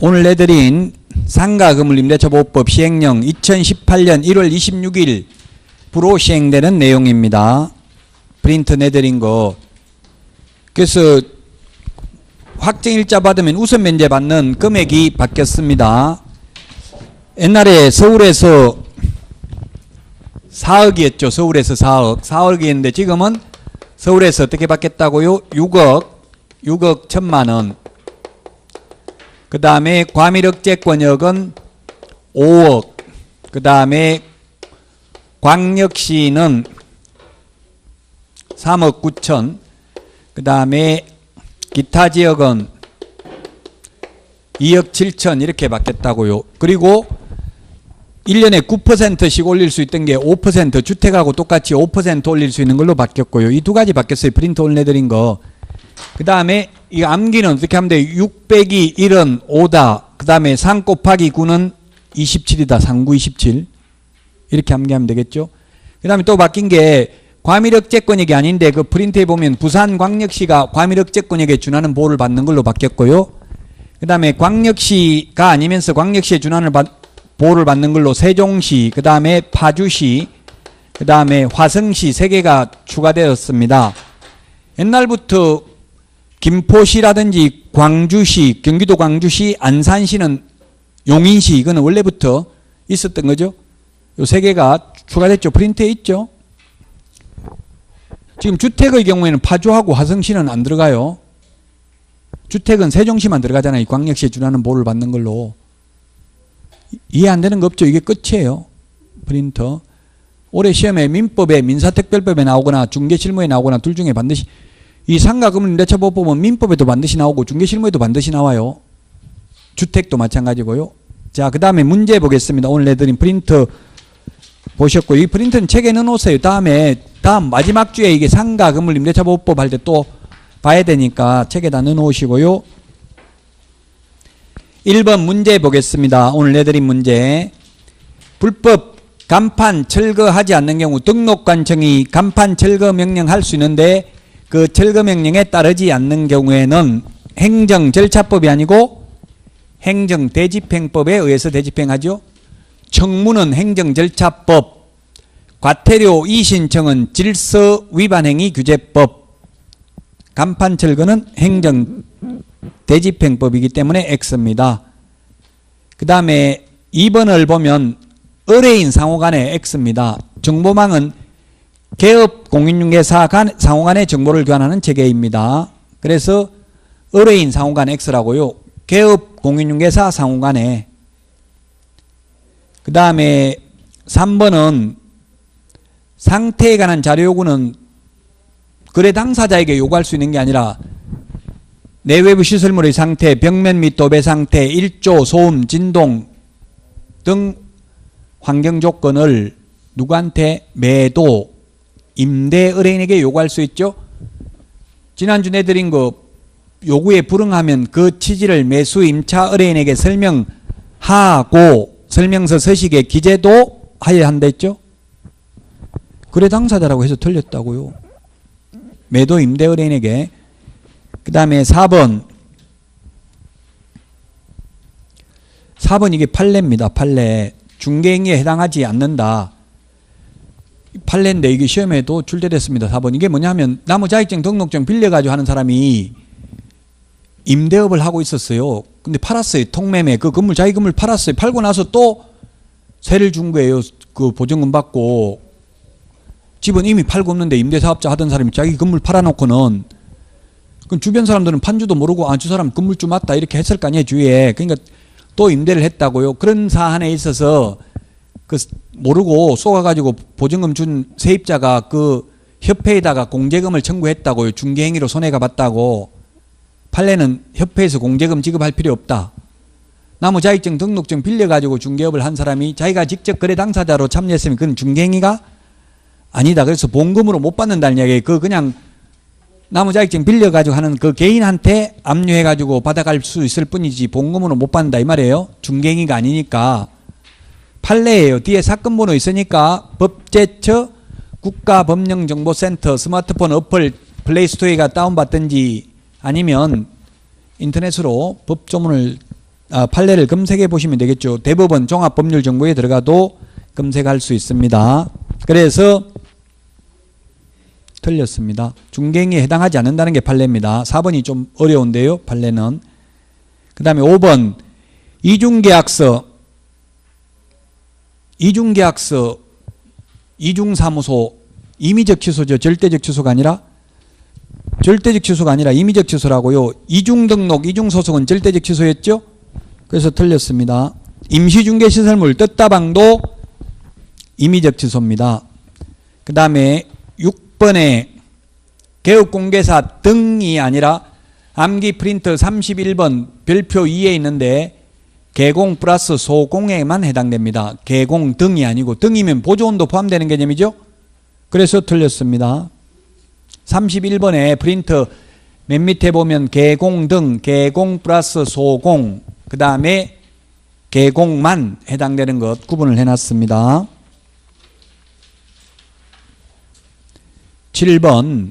오늘 내드린 상가금융임대차보호법 시행령 2018년 1월 26일부로 시행되는 내용입니다. 프린트 내드린 거. 그래서 확정일자 받으면 우선 면제 받는 금액이 바뀌었습니다. 옛날에 서울에서 4억이었죠. 서울에서 4억이었는데 지금은 서울에서 어떻게 받겠다고요? 6억 1천만 원. 그 다음에 과밀억제권역은 5억. 그 다음에 광역시는 3억 9천. 그 다음에 기타 지역은 2억 7천 이렇게 받겠다고요. 그리고 1년에 9%씩 올릴 수 있던 게 5%, 주택하고 똑같이 5% 올릴 수 있는 걸로 바뀌었고요. 이 두 가지 바뀌었어요. 프린트 올려드린 거. 그 다음에 이 암기는 어떻게 하면 돼요? 6 빼기 1은 5다. 그 다음에 3 곱하기 9는 27이다. 39, 27. 이렇게 암기하면 되겠죠. 그 다음에 또 바뀐 게 과밀억제권역이 아닌데 그 프린트에 보면 부산광역시가 과밀억제권역에 준하는 보호를 받는 걸로 바뀌었고요. 그 다음에 광역시가 아니면서 광역시에 준하는 보호를 받는 걸로 세종시, 그 다음에 파주시, 그 다음에 화성시 3개가 추가되었습니다. 옛날부터 김포시라든지 광주시, 경기도 광주시, 안산시는 용인시, 이거는 원래부터 있었던 거죠. 요 3개가 추가됐죠. 프린트에 있죠. 지금 주택의 경우에는 파주하고 화성시는 안 들어가요. 주택은 세종시만 들어가잖아요. 광역시에 준하는 보호를 받는 걸로. 이해 안 되는 거 없죠. 이게 끝이에요. 프린터. 올해 시험에 민법에 민사특별법에 나오거나 중개실무에 나오거나 둘 중에 반드시 이 상가금융임대차보호법은 민법에도 반드시 나오고 중개실무에도 반드시 나와요. 주택도 마찬가지고요. 자, 그 다음에 문제 보겠습니다. 오늘 내드린 프린트 보셨고, 이 프린트는 책에 넣어놓으세요. 다음 마지막 주에 이게 상가금융임대차보호법 할 때 또 봐야 되니까 책에다 넣어놓으시고요. 1번 문제 보겠습니다. 오늘 내드린 문제. 불법 간판 철거하지 않는 경우 등록관청이 간판 철거 명령할 수 있는데 그 철거 명령에 따르지 않는 경우에는 행정절차법이 아니고 행정대집행법에 의해서 대집행하죠. 청문은 행정절차법, 과태료 이신청은 질서위반행위규제법, 간판 철거는 행정대집행법이기 때문에 X입니다. 그 다음에 2번을 보면 의뢰인 상호 간의 X입니다. 정보망은 개업 공인중개사 상호 간의 정보를 교환하는 체계입니다. 그래서 의뢰인 상호 간 X라고요. 개업 공인중개사 상호 간에. 그 다음에 3번은 상태에 관한 자료 요구는 거래 당사자에게 요구할 수 있는 게 아니라 내외부 시설물의 상태, 벽면 및 도배 상태, 일조, 소음, 진동 등 환경 조건을 누구한테? 매도, 임대 의뢰인에게 요구할 수 있죠. 지난주 내드린 거 요구에 불응하면 그 취지를 매수 임차 의뢰인에게 설명하고 설명서 서식에 기재도 하여야 한다 했죠. 거래 당사자라고 해서 틀렸다고요. 매도 임대 의뢰인에게. 그 다음에 4번 이게 판례입니다. 판례. 중개행위에 해당하지 않는다. 판례인데 이게 시험에도 출제됐습니다. 4번. 이게 뭐냐면 나무자격증 등록증 빌려가지고 하는 사람이 임대업을 하고 있었어요. 근데 팔았어요. 통매매. 그 건물 자기 건물 팔았어요. 팔고 나서 또 세를 준 거예요. 그 보증금 받고. 집은 이미 팔고 없는데 임대사업자 하던 사람이 자기 건물 팔아놓고는 그럼 주변 사람들은 판주도 모르고 저 사람 건물주 맞다 이렇게 했을 거 아니에요. 주위에. 그러니까 또 임대를 했다고요. 그런 사안에 있어서 그 모르고 쏘아가지고 보증금 준 세입자가 그 협회에다가 공제금을 청구했다고요. 중개행위로 손해가 봤다고. 판례는 협회에서 공제금 지급할 필요 없다. 나무자격증 등록증 빌려가지고 중개업을 한 사람이 자기가 직접 거래 당사자로 참여했으면 그건 중개행위가 아니다. 그래서 본금으로 못 받는다는 이야기예요. 그 그냥 나무자격증 빌려가지고 하는 그 개인한테 압류해가지고 받아갈 수 있을 뿐이지 본금으로 못 받는다 이 말이에요. 중개행위가 아니니까. 판례예요. 뒤에 사건 번호 있으니까 법제처 국가법령정보센터 스마트폰 어플 플레이스토어가 다운받든지 아니면 인터넷으로 법조문을 판례를 검색해 보시면 되겠죠. 대법원 종합법률정보에 들어가도 검색할 수 있습니다. 그래서 틀렸습니다. 중개행위에 해당하지 않는다는 게 판례입니다. 4번이 좀 어려운데요. 판례는. 그 다음에 5번 이중계약서, 이중사무소 임의적 취소죠. 절대적 취소가 아니라 임의적 취소라고요. 이중등록, 이중소속은 절대적 취소였죠. 그래서 틀렸습니다. 임시중개시설물 떴다방도 임의적 취소입니다. 그 다음에 6번에 개업공개사 등이 아니라 암기 프린터 31번 별표 2에 있는데 개공 플러스 소공에만 해당됩니다. 개공 등이 아니고, 등이면 보조원도 포함되는 개념이죠. 그래서 틀렸습니다. 31번에 프린터 맨 밑에 보면 개공 등, 개공 플러스 소공, 그 다음에 개공만 해당되는 것 구분을 해놨습니다. 7번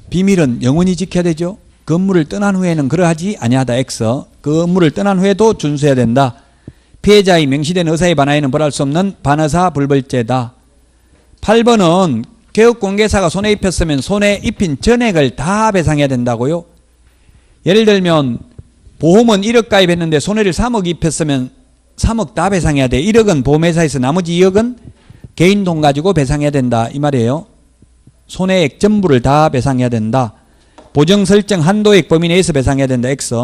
비밀은 영원히 지켜야 되죠. 건물을 떠난 후에는 그러하지 아니하다. X. 그 업무를 떠난 후에도 준수해야 된다. 피해자의 명시된 의사에 반하여는 벌할 수 없는 반의사 불벌죄다. 8번은 개업공개사가 손해 입혔으면 손해 입힌 전액을 다 배상해야 된다고요. 예를 들면 보험은 1억 가입했는데 손해를 3억 입혔으면 3억 다 배상해야 돼. 1억은 보험회사에서 나머지 2억은 개인 돈 가지고 배상해야 된다. 이 말이에요. 손해액 전부를 다 배상해야 된다. 보정 설정 한도액 범위 내에서 배상해야 된다. X.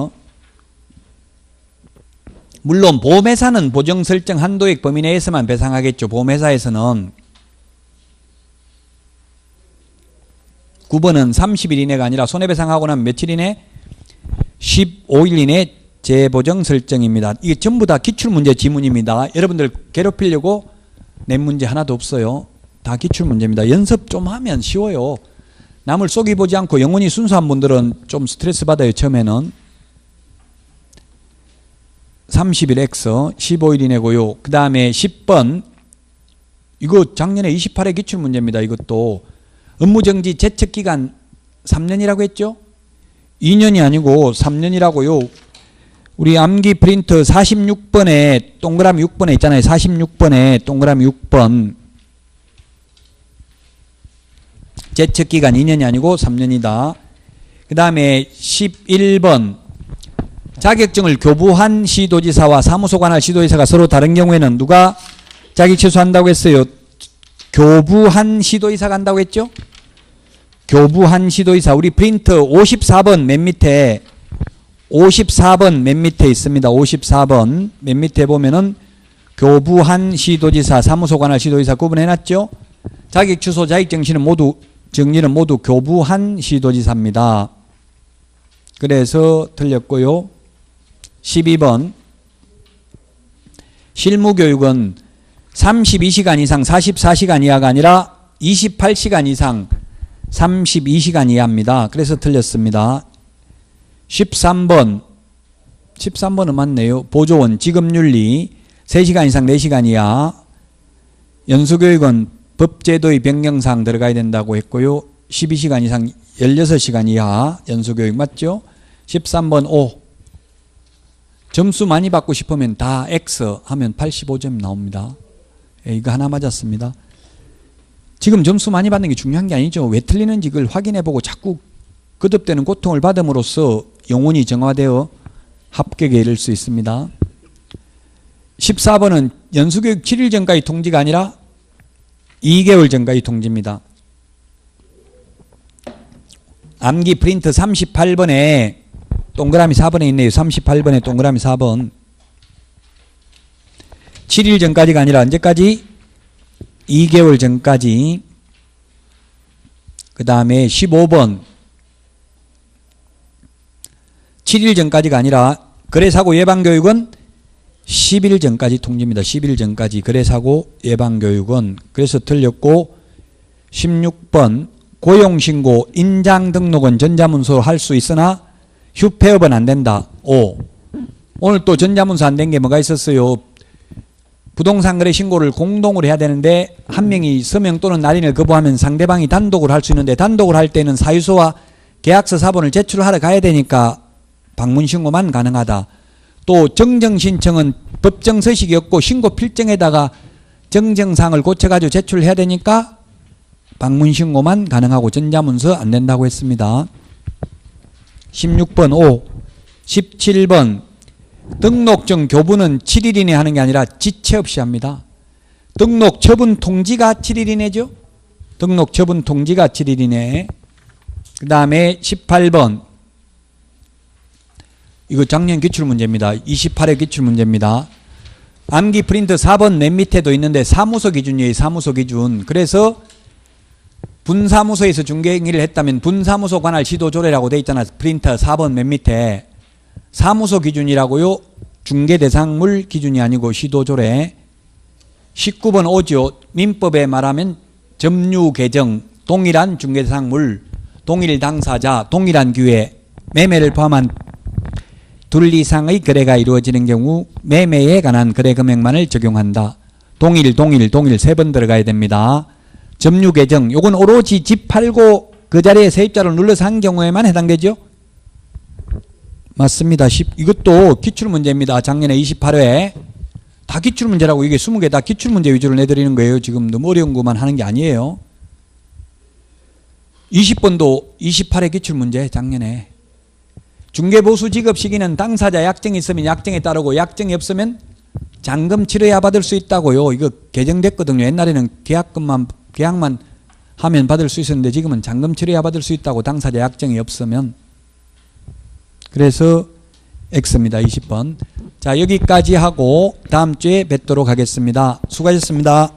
물론 보험회사는 보정 설정 한도액 범위 내에서만 배상하겠죠. 보험회사에서는. 9번은 30일 이내가 아니라 손해배상하고 나면 며칠 이내? 15일 이내 재보정 설정입니다. 이게 전부 다 기출문제 지문입니다. 여러분들 괴롭히려고 낸 문제 하나도 없어요. 다 기출문제입니다. 연습 좀 하면 쉬워요. 남을 쏘기 보지 않고 영혼이 순수한 분들은 좀 스트레스 받아요. 처음에는. 30일 X 15일 이내고요. 그 다음에 10번 이거 작년에 28회 기출문제입니다. 이것도 업무정지 제척기간 3년이라고 했죠. 2년이 아니고 3년이라고요. 우리 암기 프린터 46번에 동그라미 6번에 있잖아요. 46번에 동그라미 6번 제척기간 2년이 아니고 3년이다. 그 다음에 11번 자격증을 교부한 시도지사와 사무소 관할 시도지사가 서로 다른 경우에는 누가 자격 취소한다고 했어요? 교부한 시도지사가 한다고 했죠? 교부한 시도지사. 우리 프린터 54번 맨 밑에 54번 맨 밑에 있습니다. 54번 맨 밑에 보면은 교부한 시도지사, 사무소 관할 시도지사 구분해놨죠? 자격 취소, 자격 정리는 모두 교부한 시도지사입니다. 그래서 틀렸고요. 12번 실무교육은 32시간 이상 44시간 이하가 아니라 28시간 이상 32시간 이하입니다. 그래서 틀렸습니다. 13번은 맞네요. 보조원 지급윤리 3시간 이상 4시간 이하. 연수교육은 법제도의 변경사항 들어가야 된다고 했고요. 12시간 이상 16시간 이하 연수교육 맞죠? 13번 O. 점수 많이 받고 싶으면 다 X 하면 85점 나옵니다. 이거 하나 맞았습니다. 지금 점수 많이 받는 게 중요한 게 아니죠. 왜 틀리는지 그걸 확인해보고 자꾸 거듭되는 고통을 받음으로써 영혼이 정화되어 합격에 이를 수 있습니다. 14번은 연수교육 7일 전까지 통지가 아니라 2개월 전까지 통지입니다. 암기 프린트 38번에 동그라미 4번에 있네요. 38번에 동그라미 4번. 7일 전까지가 아니라 언제까지? 2개월 전까지. 그 다음에 15번. 7일 전까지가 아니라 거래사고 예방교육은 10일 전까지 통지입니다. 10일 전까지 거래사고 예방교육은. 그래서 틀렸고 16번 고용신고 인장등록은 전자문서로 할 수 있으나 휴폐업은 안 된다. 5. 오늘 또 전자문서 안 된 게 뭐가 있었어요? 부동산 거래 신고를 공동으로 해야 되는데 한 명이 서명 또는 날인을 거부하면 상대방이 단독으로 할 수 있는데 단독으로 할 때는 사유서와 계약서 사본을 제출하러 가야 되니까 방문 신고만 가능하다. 또 정정 신청은 법정 서식이 없고 신고 필정에다가 정정사항을 고쳐가지고 제출해야 되니까 방문 신고만 가능하고 전자문서 안 된다고 했습니다. 16번 5. 17번 등록증 교부는 7일 이내 하는 게 아니라 지체 없이 합니다. 등록 처분 통지가 7일 이내죠. 등록 처분 통지가 7일 이내. 그 다음에 18번 이거 작년 기출문제입니다. 28회 기출문제입니다. 암기 프린트 4번 맨 밑에도 있는데 사무소 기준이에요. 사무소 기준. 그래서 분사무소에서 중개행위를 했다면 분사무소 관할 시도조례라고 돼 있잖아. 프린터 4번 맨 밑에. 사무소 기준이라고요. 중개대상물 기준이 아니고 시도조례. 19번 5죠. 민법에 말하면 점유 계정, 동일한 중개대상물, 동일 당사자, 동일한 기회, 매매를 포함한 둘 이상의 거래가 이루어지는 경우 매매에 관한 거래 금액만을 적용한다. 동일 세 번 들어가야 됩니다. 점유 계정, 요건 오로지 집 팔고 그 자리에 세입자를 눌러서 한 경우에만 해당되죠. 맞습니다. 이것도 기출문제입니다. 작년에 28회. 다 기출문제라고 이게 20개 다 기출문제 위주로 내드리는 거예요. 지금 너무 어려운 것만 하는 게 아니에요. 20번도 28회 기출문제 작년에. 중개보수 지급 시기는 당사자 약정이 있으면 약정에 따르고 약정이 없으면 잔금 치러야 받을 수 있다고요. 이거 개정됐거든요. 옛날에는 계약만 하면 받을 수 있었는데 지금은 잔금 치러야 받을 수 있다고 당사자 약정이 없으면. 그래서 X입니다. 20번. 자, 여기까지 하고 다음 주에 뵙도록 하겠습니다. 수고하셨습니다.